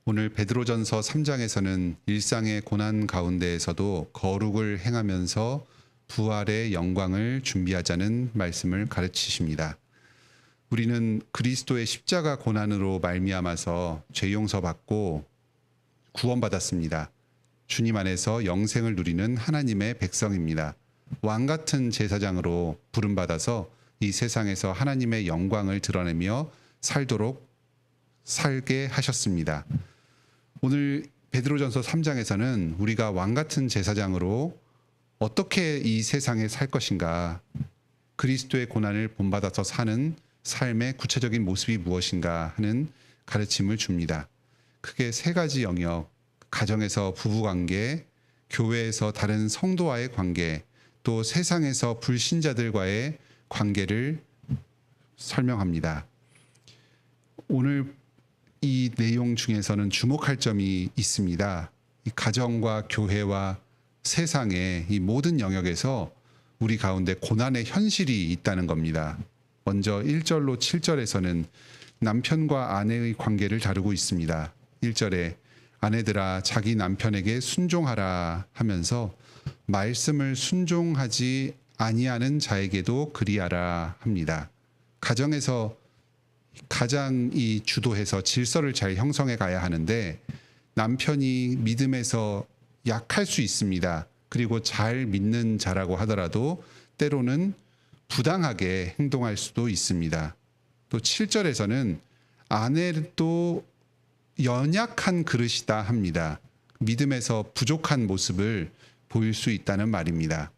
오늘 베드로전서 3장에서는 일상의 고난 가운데에서도 거룩을 행하면서 부활의 영광을 준비하자는 말씀을 가르치십니다. 우리는 그리스도의 십자가 고난으로 말미암아서 죄 용서받고 구원받았습니다. 주님 안에서 영생을 누리는 하나님의 백성입니다. 왕같은 제사장으로 부름받아서 이 세상에서 하나님의 영광을 드러내며 살게 하셨습니다. 오늘 베드로전서 3장에서는 우리가 왕같은 제사장으로 어떻게 이 세상에 살 것인가, 그리스도의 고난을 본받아서 사는 삶의 구체적인 모습이 무엇인가 하는 가르침을 줍니다. 크게 세 가지 영역, 가정에서 부부관계, 교회에서 다른 성도와의 관계, 또 세상에서 불신자들과의 관계를 설명합니다. 오늘 이 내용 중에서는 주목할 점이 있습니다. 이 가정과 교회와 세상의 이 모든 영역에서 우리 가운데 고난의 현실이 있다는 겁니다. 먼저 1절로 7절에서는 남편과 아내의 관계를 다루고 있습니다. 1절에 아내들아 자기 남편에게 순종하라 하면서 말씀을 순종하지 아니하는 자에게도 그리하라 합니다. 가정에서 가장 이 주도해서 질서를 잘 형성해 가야 하는데 남편이 믿음에서 약할 수 있습니다. 그리고 잘 믿는 자라고 하더라도 때로는 부당하게 행동할 수도 있습니다. 또 7절에서는 아내도 연약한 그릇이다 합니다. 믿음에서 부족한 모습을 보일 수 있다는 말입니다.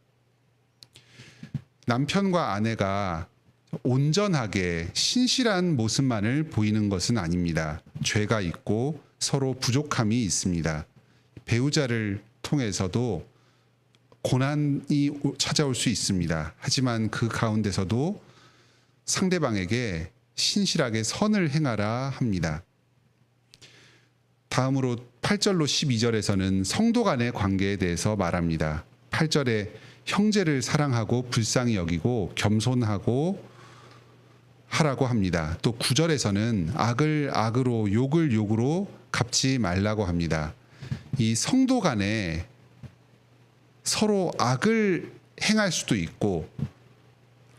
남편과 아내가 온전하게 신실한 모습만을 보이는 것은 아닙니다. 죄가 있고 서로 부족함이 있습니다. 배우자를 통해서도 고난이 찾아올 수 있습니다. 하지만 그 가운데서도 상대방에게 신실하게 선을 행하라 합니다. 다음으로 8절로 12절에서는 성도 간의 관계에 대해서 말합니다. 8절에 형제를 사랑하고 불쌍히 여기고 겸손하고 하라고 합니다. 또 9절에서는 악을 악으로 욕을 욕으로 갚지 말라고 합니다. 이 성도 간에 서로 악을 행할 수도 있고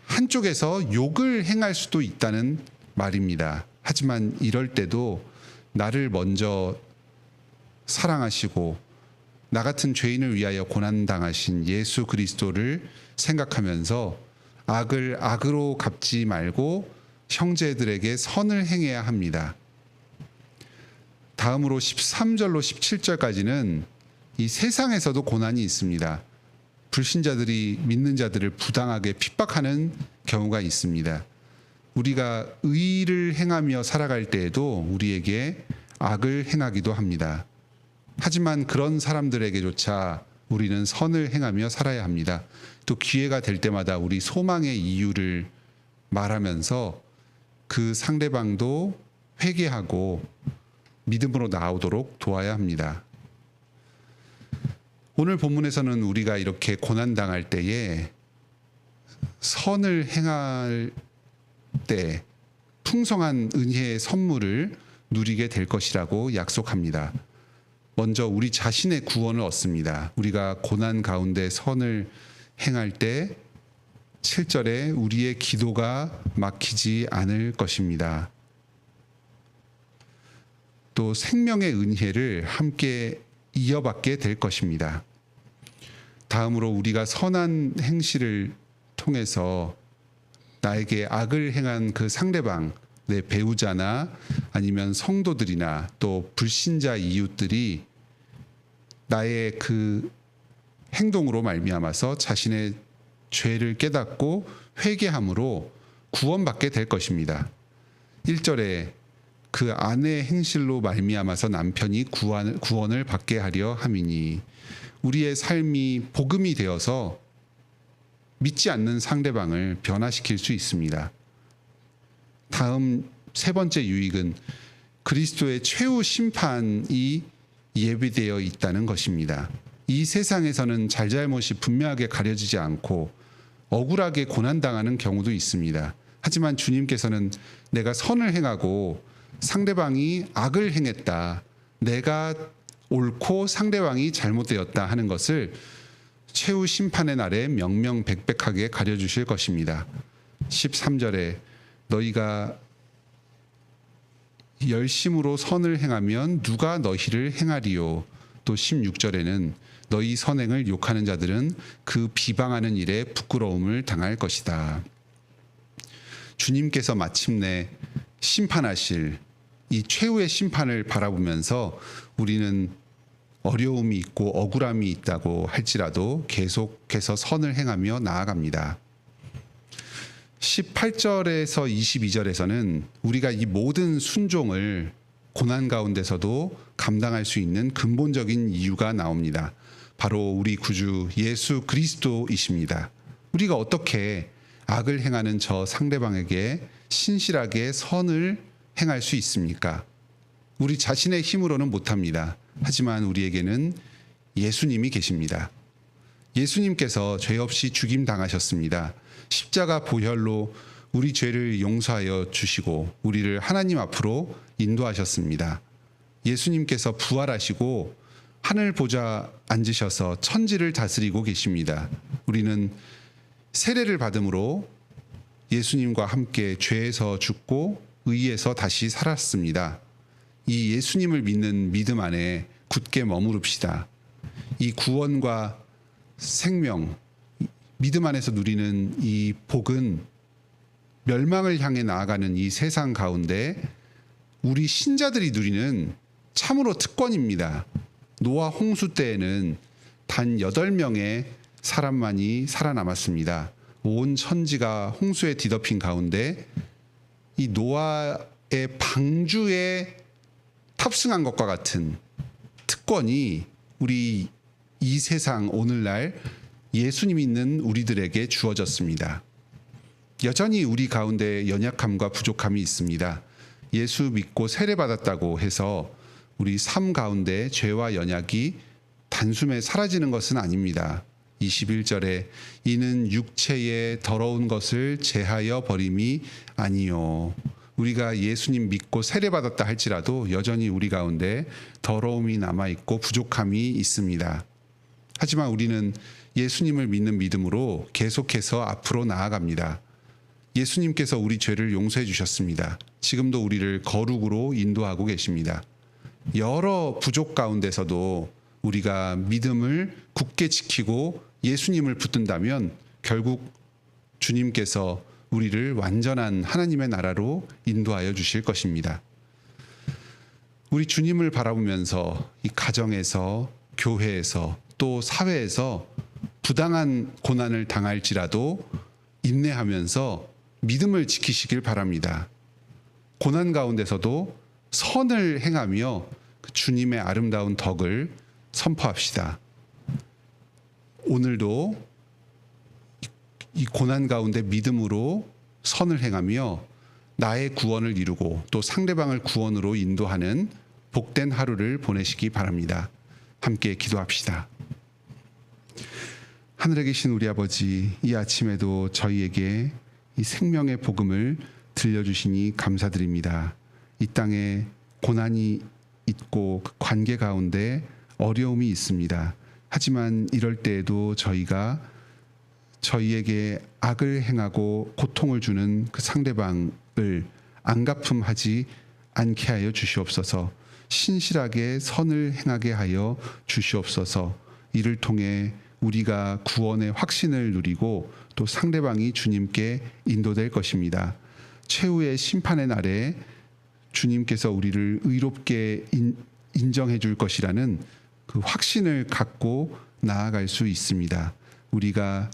한쪽에서 욕을 행할 수도 있다는 말입니다. 하지만 이럴 때도 나를 먼저 사랑하시고 나 같은 죄인을 위하여 고난당하신 예수 그리스도를 생각하면서 악을 악으로 갚지 말고 형제들에게 선을 행해야 합니다. 다음으로 13절로 17절까지는 이 세상에서도 고난이 있습니다. 불신자들이 믿는 자들을 부당하게 핍박하는 경우가 있습니다. 우리가 의를 행하며 살아갈 때에도 우리에게 악을 행하기도 합니다. 하지만 그런 사람들에게조차 우리는 선을 행하며 살아야 합니다. 또 기회가 될 때마다 우리 소망의 이유를 말하면서 그 상대방도 회개하고 믿음으로 나오도록 도와야 합니다. 오늘 본문에서는 우리가 이렇게 고난당할 때에 선을 행할 때 풍성한 은혜의 선물을 누리게 될 것이라고 약속합니다. 먼저 우리 자신의 구원을 얻습니다. 우리가 고난 가운데 선을 행할 때 7절에 우리의 기도가 막히지 않을 것입니다. 또 생명의 은혜를 함께 이어받게 될 것입니다. 다음으로 우리가 선한 행실을 통해서 나에게 악을 행한 그 상대방, 내 배우자나 아니면 성도들이나 또 불신자 이웃들이 나의 그 행동으로 말미암아서 자신의 죄를 깨닫고 회개함으로 구원받게 될 것입니다. 1절에 그 아내의 행실로 말미암아서 남편이 구원을 받게 하려 함이니 우리의 삶이 복음이 되어서 믿지 않는 상대방을 변화시킬 수 있습니다. 다음 세 번째 유익은 그리스도의 최후 심판이 예비되어 있다는 것입니다. 이 세상에서는 잘잘못이 분명하게 가려지지 않고 억울하게 고난당하는 경우도 있습니다. 하지만 주님께서는 내가 선을 행하고 상대방이 악을 행했다. 내가 옳고 상대방이 잘못되었다 하는 것을 최후 심판의 날에 명명백백하게 가려주실 것입니다. 13절에 너희가 열심으로 선을 행하면 누가 너희를 행하리요. 또 16절에는 너희 선행을 욕하는 자들은 그 비방하는 일에 부끄러움을 당할 것이다. 주님께서 마침내 심판하실 이 최후의 심판을 바라보면서 우리는 어려움이 있고 억울함이 있다고 할지라도 계속해서 선을 행하며 나아갑니다. 18절에서 22절에서는 우리가 이 모든 순종을 고난 가운데서도 감당할 수 있는 근본적인 이유가 나옵니다. 바로 우리 구주 예수 그리스도이십니다. 우리가 어떻게 악을 행하는 저 상대방에게 신실하게 선을 행할 수 있습니까? 우리 자신의 힘으로는 못합니다. 하지만 우리에게는 예수님이 계십니다. 예수님께서 죄 없이 죽임 당하셨습니다. 십자가 보혈로 우리 죄를 용서하여 주시고 우리를 하나님 앞으로 인도하셨습니다. 예수님께서 부활하시고 하늘 보좌 앉으셔서 천지를 다스리고 계십니다. 우리는 세례를 받음으로 예수님과 함께 죄에서 죽고 의에서 다시 살았습니다. 이 예수님을 믿는 믿음 안에 굳게 머무릅시다. 이 구원과 생명, 믿음 안에서 누리는 이 복은 멸망을 향해 나아가는 이 세상 가운데 우리 신자들이 누리는 참으로 특권입니다. 노아 홍수 때에는 단 8명의 사람만이 살아남았습니다. 온 천지가 홍수에 뒤덮인 가운데 이 노아의 방주에 탑승한 것과 같은 특권이 우리 이 세상 오늘날 예수님 있는 우리들에게 주어졌습니다. 여전히 우리 가운데 연약함과 부족함이 있습니다. 예수 믿고 세례받았다고 해서 우리 삶 가운데 죄와 연약이 단숨에 사라지는 것은 아닙니다. 21절에 이는 육체의 더러운 것을 제하여 버림이 아니요. 우리가 예수님 믿고 세례받았다 할지라도 여전히 우리 가운데 더러움이 남아있고 부족함이 있습니다. 하지만 우리는 예수님을 믿는 믿음으로 계속해서 앞으로 나아갑니다. 예수님께서 우리 죄를 용서해 주셨습니다. 지금도 우리를 거룩으로 인도하고 계십니다. 여러 부족 가운데서도 우리가 믿음을 굳게 지키고 예수님을 붙든다면 결국 주님께서 우리를 완전한 하나님의 나라로 인도하여 주실 것입니다. 우리 주님을 바라보면서 이 가정에서, 교회에서, 또 사회에서 부당한 고난을 당할지라도 인내하면서 믿음을 지키시길 바랍니다. 고난 가운데서도 선을 행하며 주님의 아름다운 덕을 선포합시다. 오늘도 이 고난 가운데 믿음으로 선을 행하며 나의 구원을 이루고 또 상대방을 구원으로 인도하는 복된 하루를 보내시기 바랍니다. 함께 기도합시다. 하늘에 계신 우리 아버지, 이 아침에도 저희에게 이 생명의 복음을 들려주시니 감사드립니다. 이 땅에 고난이 있고 그 관계 가운데 어려움이 있습니다. 하지만 이럴 때에도 저희가 저희에게 악을 행하고 고통을 주는 그 상대방을 안갚음하지 않게 하여 주시옵소서. 신실하게 선을 행하게 하여 주시옵소서. 이를 통해 우리가 구원의 확신을 누리고 또 상대방이 주님께 인도될 것입니다. 최후의 심판의 날에 주님께서 우리를 의롭게 인정해 줄 것이라는 그 확신을 갖고 나아갈 수 있습니다. 우리가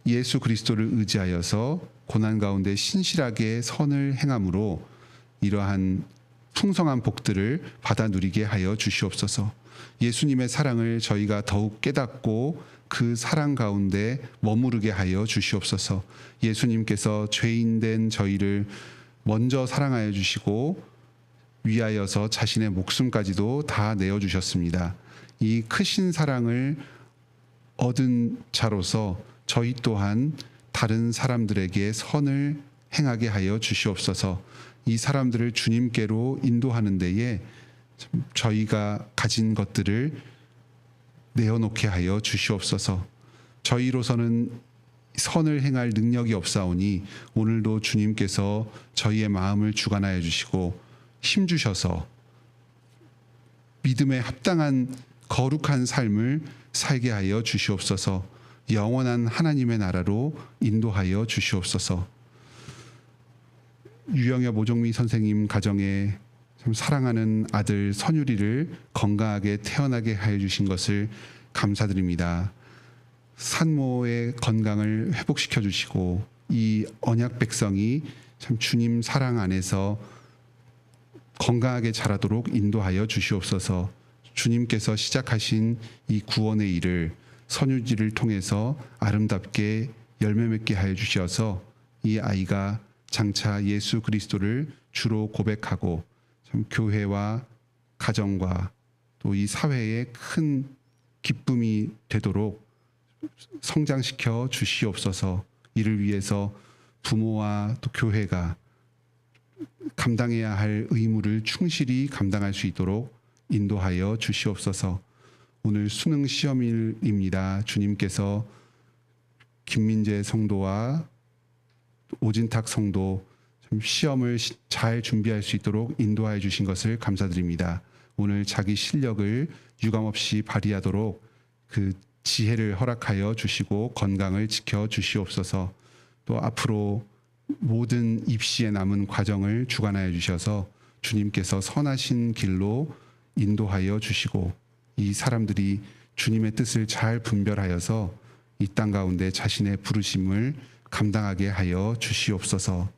예수 그리스도를 의지하여서 고난 가운데 신실하게 선을 행함으로 이러한 풍성한 복들을 받아 누리게 하여 주시옵소서. 예수님의 사랑을 저희가 더욱 깨닫고 그 사랑 가운데 머무르게 하여 주시옵소서. 예수님께서 죄인된 저희를 먼저 사랑하여 주시고 위하여서 자신의 목숨까지도 다 내어주셨습니다. 이 크신 사랑을 얻은 자로서 저희 또한 다른 사람들에게 선을 행하게 하여 주시옵소서. 이 사람들을 주님께로 인도하는 데에 저희가 가진 것들을 내어놓게 하여 주시옵소서. 저희로서는 선을 행할 능력이 없사오니 오늘도 주님께서 저희의 마음을 주관하여 주시고 힘 주셔서 믿음에 합당한 거룩한 삶을 살게 하여 주시옵소서. 영원한 하나님의 나라로 인도하여 주시옵소서. 유영엽 오종미 선생님 가정에 참 사랑하는 아들 선율이를 건강하게 태어나게 하여 주신 것을 감사드립니다. 산모의 건강을 회복시켜 주시고 이 언약 백성이 참 주님 사랑 안에서 건강하게 자라도록 인도하여 주시옵소서. 주님께서 시작하신 이 구원의 일을 선유지를 통해서 아름답게 열매 맺게 하여 주셔서 이 아이가 장차 예수 그리스도를 주로 고백하고 참 교회와 가정과 또 이 사회에 큰 기쁨이 되도록 성장시켜 주시옵소서. 이를 위해서 부모와 또 교회가 감당해야 할 의무를 충실히 감당할 수 있도록 인도하여 주시옵소서. 오늘 수능 시험일입니다. 주님께서 김민재 성도와 오진탁 성도 시험을 잘 준비할 수 있도록 인도하여 주신 것을 감사드립니다. 오늘 자기 실력을 유감없이 발휘하도록 그 지혜를 허락하여 주시고 건강을 지켜 주시옵소서. 또 앞으로 모든 입시에 남은 과정을 주관하여 주셔서 주님께서 선하신 길로 인도하여 주시고 이 사람들이 주님의 뜻을 잘 분별하여서 이 땅 가운데 자신의 부르심을 감당하게 하여 주시옵소서.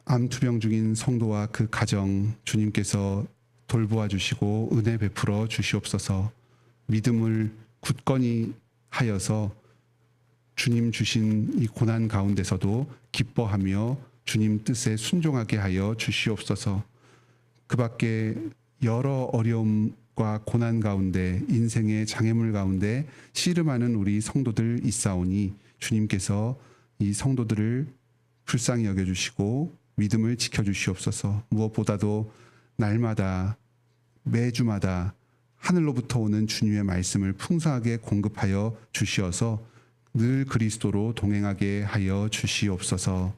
암투병 중인 성도와 그 가정 주님께서 돌보아 주시고 은혜 베풀어 주시옵소서. 믿음을 굳건히 하여서 주님 주신 이 고난 가운데서도 기뻐하며 주님 뜻에 순종하게 하여 주시옵소서. 그 밖에 여러 어려움과 고난 가운데 인생의 장애물 가운데 씨름하는 우리 성도들 있사오니 주님께서 이 성도들을 불쌍히 여겨주시고 믿음을 지켜주시옵소서. 무엇보다도 날마다 매주마다 하늘로부터 오는 주님의 말씀을 풍성하게 공급하여 주시어서 늘 그리스도로 동행하게 하여 주시옵소서.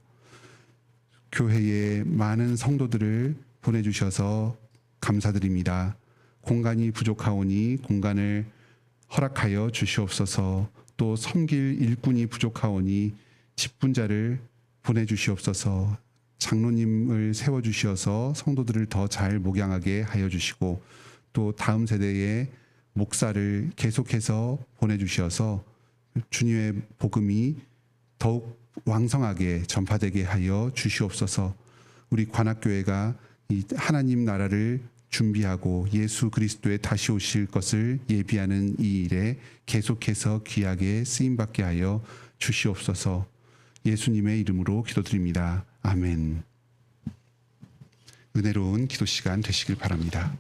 교회에 많은 성도들을 보내주셔서 감사드립니다. 공간이 부족하오니 공간을 허락하여 주시옵소서. 또 섬길 일꾼이 부족하오니 직분자를 보내주시옵소서. 장로님을 세워주셔서 성도들을 더 잘 목양하게 하여 주시고 또 다음 세대의 목사를 계속해서 보내주셔서 주님의 복음이 더욱 왕성하게 전파되게 하여 주시옵소서. 우리 관악교회가 이 하나님 나라를 준비하고 예수 그리스도의 다시 오실 것을 예비하는 이 일에 계속해서 귀하게 쓰임받게 하여 주시옵소서. 예수님의 이름으로 기도드립니다. 아멘. 은혜로운 기도 시간 되시길 바랍니다.